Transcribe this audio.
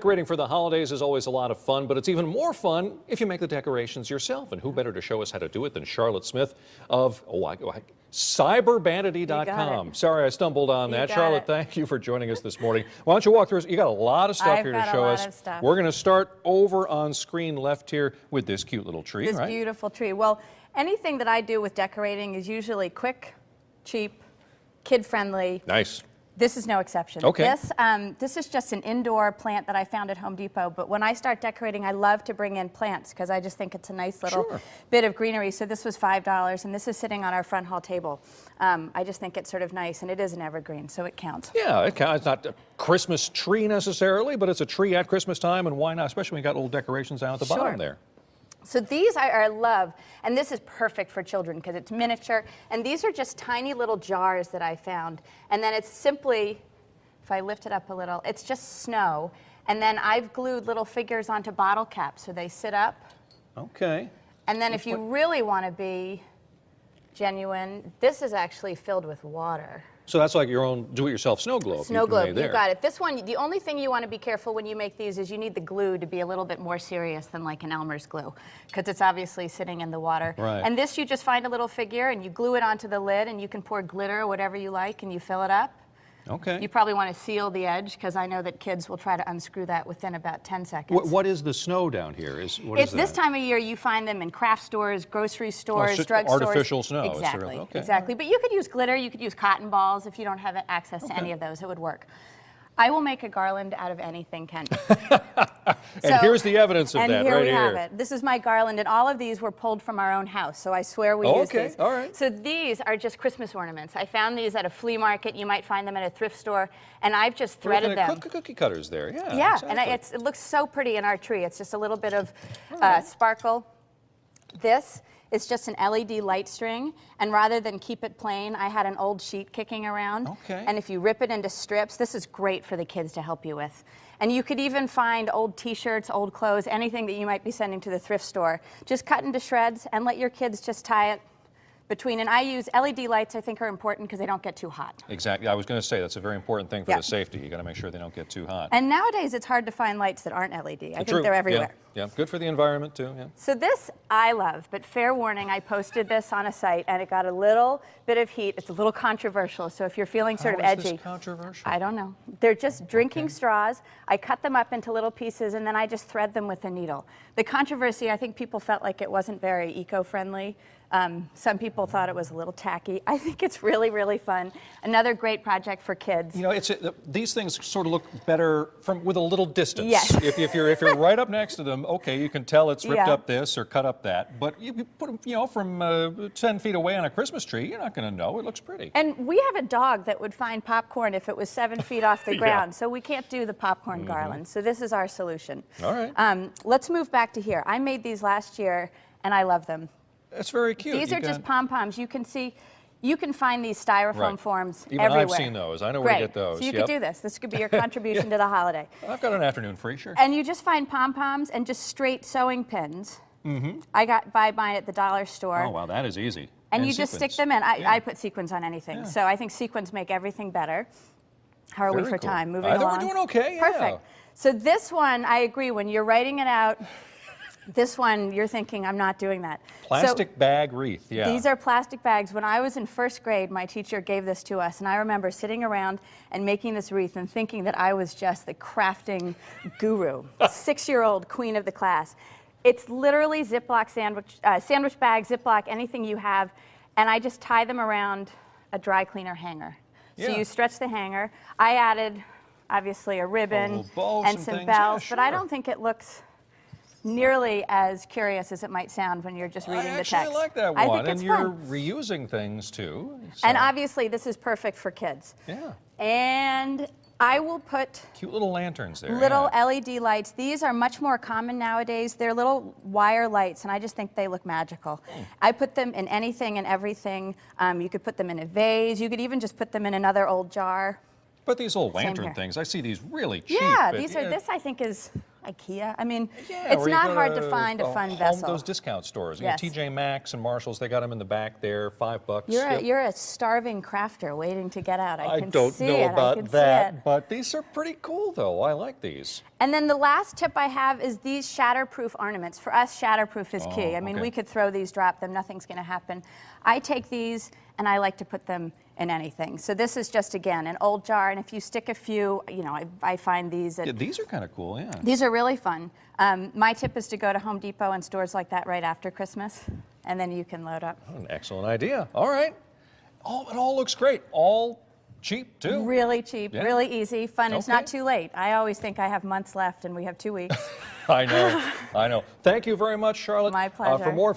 Decorating for the holidays is always a lot of fun, but it's even more fun if you make the decorations yourself. And who better to show us how to do it than Charlotte Smith of cybervanity.com. Sorry, I stumbled on that. Charlotte, thank you for joining us this morning. Why don't you walk through us? You got a lot of stuff here to show us. We're going to start over on screen left here with this cute little tree, This beautiful tree. Well, anything that I do with decorating is usually quick, cheap, kid-friendly. Nice. This is no exception. Okay. This is just an indoor plant that I found at Home Depot, but when I start decorating, I love to bring in plants because I just think it's a nice little bit of greenery. So this was $5, and this is sitting on our front hall table. I just think it's sort of nice, and it is an evergreen, so it counts. Yeah, it counts. It's not a Christmas tree necessarily, but it's a tree at Christmas time, and why not? Especially when you got little decorations down at the bottom there. So these I love, and this is perfect for children because it's miniature, and these are just tiny little jars that I found. And then it's simply, if I lift it up a little, it's just snow. And then I've glued little figures onto bottle caps so they sit up. Okay. And then if you really want to be genuine, this is actually filled with water. So that's like your own do-it-yourself snow globe. Snow globe, you got it. This one, the only thing you want to be careful when you make these is you need the glue to be a little bit more serious than like an Elmer's glue, because it's obviously sitting in the water. Right. And this, you just find a little figure and you glue it onto the lid, and you can pour glitter or whatever you like, and you fill it up. Okay. You probably want to seal the edge, because I know that kids will try to unscrew that within about 10 seconds. What is the snow down here? It's this time of year you find them in craft stores, grocery stores, drug stores. Artificial snow. Exactly, Okay. exactly. But you could use glitter, you could use cotton balls. If you don't have access to any of those, it would work. I will make a garland out of anything, Ken. And here's the evidence of that right here. And here we have it. This is my garland, and all of these were pulled from our own house, so I swear we used these. All right. So these are just Christmas ornaments. I found these at a flea market. You might find them at a thrift store, and I've just threaded them. Cookie cutters there, yeah. Yeah, exactly. and it looks so pretty in our tree. It's just a little bit of sparkle. This is just an LED light string, and rather than keep it plain, I had an old sheet kicking around. Okay. And if you rip it into strips, this is great for the kids to help you with. And you could even find old t-shirts, old clothes, anything that you might be sending to the thrift store. Just cut into shreds and let your kids just tie it between. And I use LED lights. I think are important because they don't get too hot. Exactly. I was going to say that's a very important thing for the safety. You got to make sure they don't get too hot. And nowadays it's hard to find lights that aren't LED. I think they're everywhere. Yeah, good for the environment too. Yeah. So this I love, but fair warning, I posted this on a site and it got a little bit of heat. It's a little controversial, so if you're feeling sort of edgy. How is this controversial? I don't know. They're just drinking straws. I cut them up into little pieces and then I just thread them with a needle. The controversy, I think people felt like it wasn't very eco-friendly. Some people thought it was a little tacky. I think it's really, really fun. Another great project for kids. You know, these things sort of look better with a little distance. Yes. If you're right up next to them, okay, you can tell it's ripped up this or cut up that. But you put them, you know, from 10 feet away on a Christmas tree, you're not going to know. It looks pretty. And we have a dog that would find popcorn if it was 7 feet off the ground. So we can't do the popcorn garland. So this is our solution. All right. Let's move back to here. I made these last year, and I love them. That's very cute. These are just pom-poms. You can see, you can find these styrofoam forms everywhere. Even I've seen those. I know where to get those. So you could do this. This could be your contribution to the holiday. I've got an afternoon free, sure. And you just find pom-poms and just straight sewing pins. I buy mine at the dollar store. Oh, wow, that is easy. And you just stick them in. I put sequins on anything. So I think sequins make everything better. How are we for time? Moving along? We're doing okay, Perfect. So this one, I agree, when you're writing it out, this one, you're thinking, I'm not doing that. Plastic bag wreath, These are plastic bags. When I was in first grade, my teacher gave this to us, and I remember sitting around and making this wreath and thinking that I was just the crafting guru, 6-year-old queen of the class. It's literally Ziploc sandwich bag, Ziploc, anything you have, and I just tie them around a dry cleaner hanger. So you stretch the hanger. I added, obviously, a ribbon and some bells, but I don't think it looks nearly as curious as it might sound when you're just reading the text. I actually like that one. I think it's you're fun. Reusing things too. So. And obviously this is perfect for kids. Yeah. And I will put cute little lanterns there. Little LED lights. These are much more common nowadays. They're little wire lights, and I just think they look magical. I put them in anything and everything. You could put them in a vase. You could even just put them in another old jar. But these old lantern things, I see these really cheap. Yeah, this I think is IKEA. I mean, it's not hard to find a fun vessel. Those discount stores, Yes. TJ Maxx and Marshalls, they got them in the back there, $5. You're a starving crafter waiting to get out. I can don't see know it. about I can see that, it. but these are pretty cool though. I like these. And then the last tip I have is these shatterproof ornaments. For us, shatterproof is key. I mean, we could throw these, drop them, nothing's going to happen. I take these and I like to put them in anything. So this is just, again, an old jar, and if you stick a few, you know, I find these. Yeah, these are kind of cool, yeah. These are really fun. My tip is to go to Home Depot and stores like that right after Christmas, and then you can load up. Oh, an excellent idea. All right. It all looks great. All cheap, too. Really cheap, really easy, fun. It's not too late. I always think I have months left, and we have 2 weeks. I know. Thank you very much, Charlotte. My pleasure. For more